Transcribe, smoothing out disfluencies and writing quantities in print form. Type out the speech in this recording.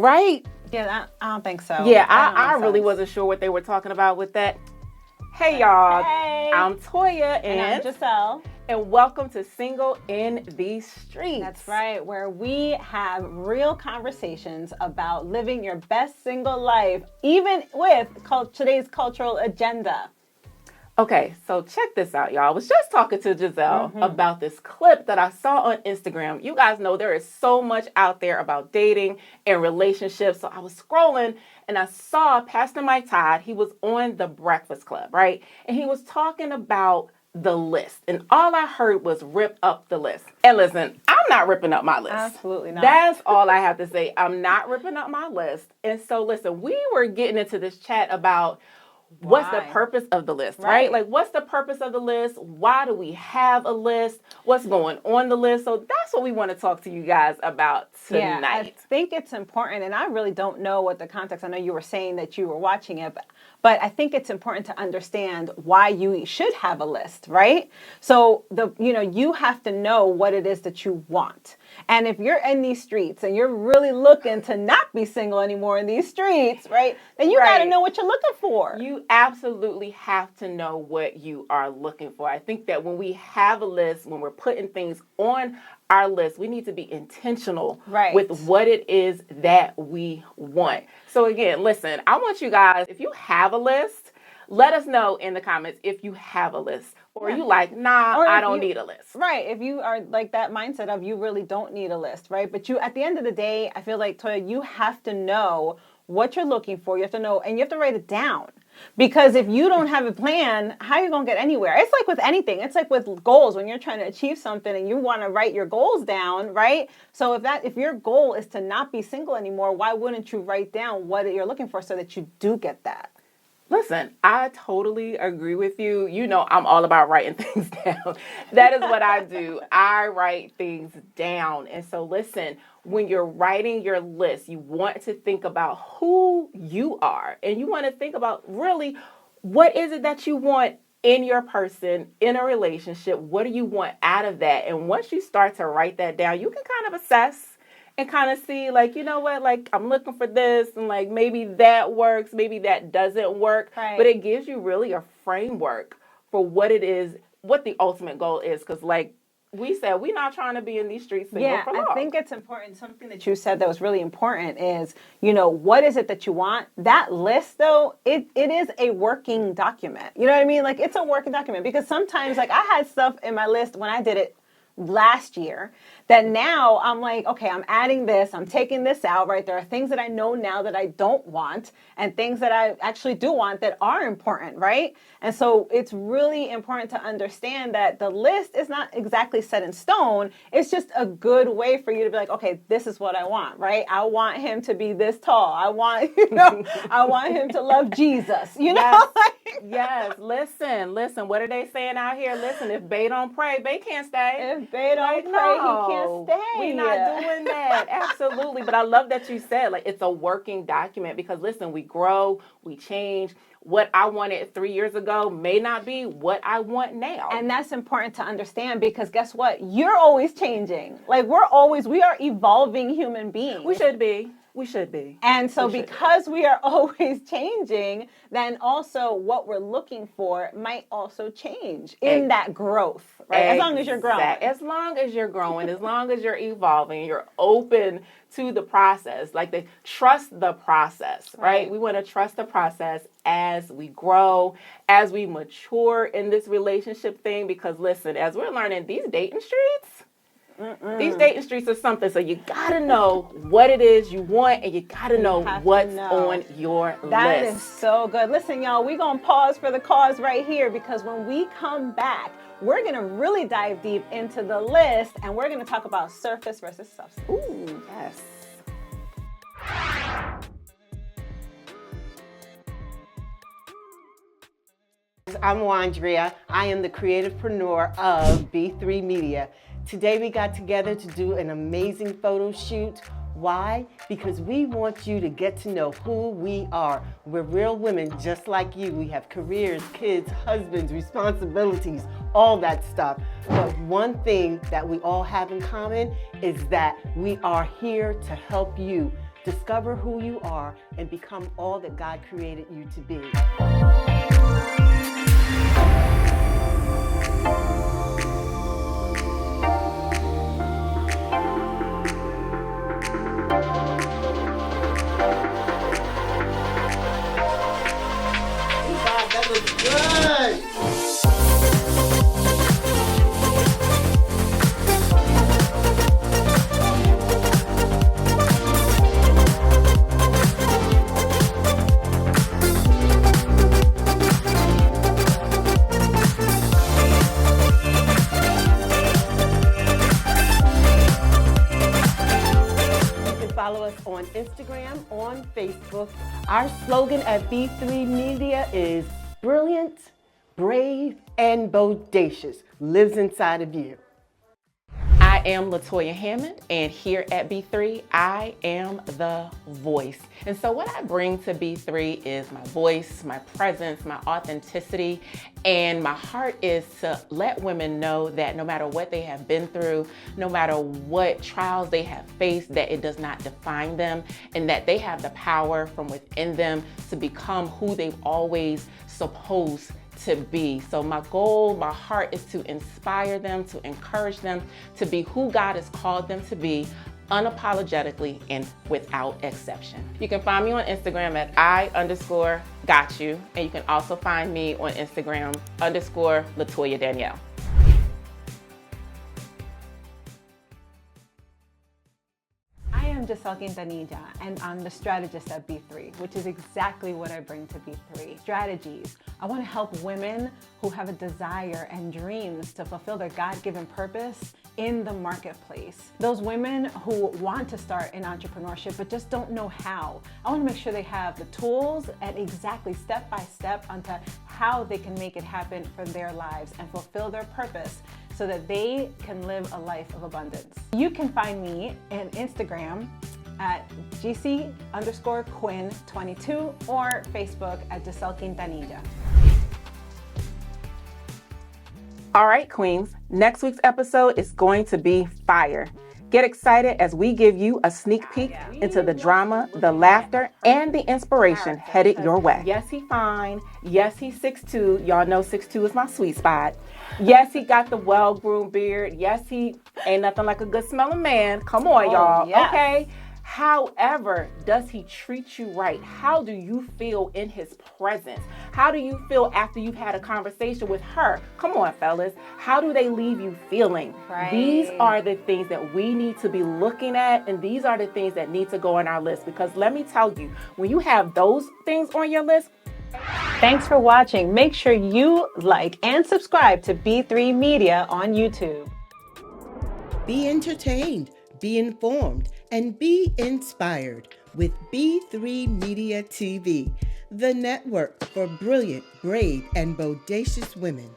right? Yeah, I don't think so. Yeah, I really wasn't sure what they were talking about with that. Hey, y'all. Hey. I'm Toya And I'm Giselle. And welcome to Single in these Streets. That's right, where we have real conversations about living your best single life, even with today's cultural agenda. Okay, so check this out, y'all. I was just talking to Giselle about this clip that I saw on Instagram. You guys know there is so much out there about dating and relationships. So I was scrolling and I saw Pastor Mike Todd. He was on The Breakfast Club, right? And he was talking about the list. And all I heard was rip up the list. And listen, I'm not ripping up my list. Absolutely not. That's all I have to say. I'm not ripping up my list. And so listen, we were getting into this chat about what's the purpose of the list, right? Like, what's the purpose of the list? Why do we have a list? What's going on the list? So that's what we want to talk to you guys about tonight. Yeah, I think it's important, and I really don't know what the context. I know you were saying that you were watching it, but I think it's important to understand why you should have a list, right? So you have to know what it is that you want. And if you're in these streets and you're really looking to not be single anymore in these streets, right, then you got to know what you're looking for. You absolutely have to know what you are looking for. I think that when we have a list, when we're putting things on our list, we need to be intentional with what it is that we want. So again, listen, I want you guys, if you have a list, let us know in the comments if you have a list. Or you like, nah, I don't need a list. Right. If you are like that mindset of you really don't need a list, right? But at the end of the day, I feel like, Toya, you have to know what you're looking for. You have to know, and you have to write it down. Because if you don't have a plan, how are you going to get anywhere? It's like with anything. It's like with goals. When you're trying to achieve something and you want to write your goals down, right? So if your goal is to not be single anymore, why wouldn't you write down what you're looking for so that you do get that? Listen, I totally agree with you. You know, I'm all about writing things down. That is what I do. I write things down. And so listen, when you're writing your list, you want to think about who you are. And you want to think about really what is it that you want in your person, in a relationship. What do you want out of that? And once you start to write that down, you can kind of assess and kind of see, like, you know what, like, I'm looking for this, and like, maybe that works, maybe that doesn't work. Right. But it gives you really a framework for what it is, what the ultimate goal is. Because like we said, we're not trying to be in these streets single for long. I think it's important. Something that you said that was really important is, what is it that you want? That list, though, it is a working document. You know what I mean? Like, it's a working document. Because sometimes, like, I had stuff in my list when I did it last year that now I'm like, okay, I'm adding this, I'm taking this out, right? There are things that I know now that I don't want and things that I actually do want that are important, right? And so it's really important to understand that the list is not exactly set in stone. It's just a good way for you to be like, okay, this is what I want, right? I want him to be this tall. I want, I want him to love Jesus, Yes. Yes. Listen, what are they saying out here? Listen, if Bae don't pray, Bae can't stay. If Bae don't pray, he can't stay. We're not doing that. Absolutely. But I love that you said, like, it's a working document because, listen, we grow, we change. What I wanted 3 years ago may not be what I want now. And that's important to understand because guess what? You're always changing. Like, we are evolving human beings. We should be. We should be. And so because we are always changing, then also what we're looking for might also change in that growth, right? As long as you're growing. As long as you're growing, as long as you're evolving, you're open to the process. Like, they trust the process, right? We want to trust the process as we grow, as we mature in this relationship thing. Because listen, as we're learning, these dating streets, these dating streets are something. So you got to know what it is you want, and you got to know what's on your list. That is so good. Listen, y'all, we're going to pause for the cause right here because when we come back, we're going to really dive deep into the list, and we're going to talk about surface versus substance. Ooh, yes. I'm Wandria. I am the creativepreneur of B3 Media. Today we got together to do an amazing photo shoot. Why? Because we want you to get to know who we are. We're real women just like you. We have careers, kids, husbands, responsibilities, all that stuff. But one thing that we all have in common is that we are here to help you Discover who you are and become all that God created you to be. That looks good. Follow us on Instagram, on Facebook. Our slogan at B3 Media is brilliant, brave, and bodacious. Lives inside of you. I am LaToya Hammond, and here at B3, I am the voice. And so what I bring to B3 is my voice, my presence, my authenticity, and my heart is to let women know that no matter what they have been through, no matter what trials they have faced, that it does not define them, and that they have the power from within them to become who they've always supposed to be. So my goal, my heart is to inspire them, to encourage them to be who God has called them to be, unapologetically and without exception. You can find me on Instagram at I_got_you, and you can also find me on Instagram _LaToya Danielle. I am Giselle Quintanilla, and I'm the strategist at B3, which is exactly what I bring to B3. Strategies. I want to help women who have a desire and dreams to fulfill their God-given purpose in the marketplace. Those women who want to start in entrepreneurship but just don't know how. I want to make sure they have the tools and exactly step-by-step onto how they can make it happen for their lives and fulfill their purpose so that they can live a life of abundance. You can find me on Instagram at GC_Quinn22 or Facebook at Giselle Quintanilla. All right, queens, next week's episode is going to be fire. Get excited as we give you a sneak peek into the drama, the laughter, and the inspiration headed your way. Yes, he fine. Yes, he's 6'2". Y'all know 6'2" is my sweet spot. Yes, he got the well-groomed beard. Yes, he ain't nothing like a good smelling man. Come on, y'all. Yes. Okay. However, does he treat you right? How do you feel in his presence? How do you feel after you've had a conversation with her? Come on, fellas. How do they leave you feeling? Right. These are the things that we need to be looking at, and these are the things that need to go on our list, because let me tell you, when you have those things on your list. Thanks for watching. Make sure you like and subscribe to B3 Media on YouTube. Be entertained, be informed, and be inspired with B3 Media TV, the network for brilliant, brave, and bodacious women.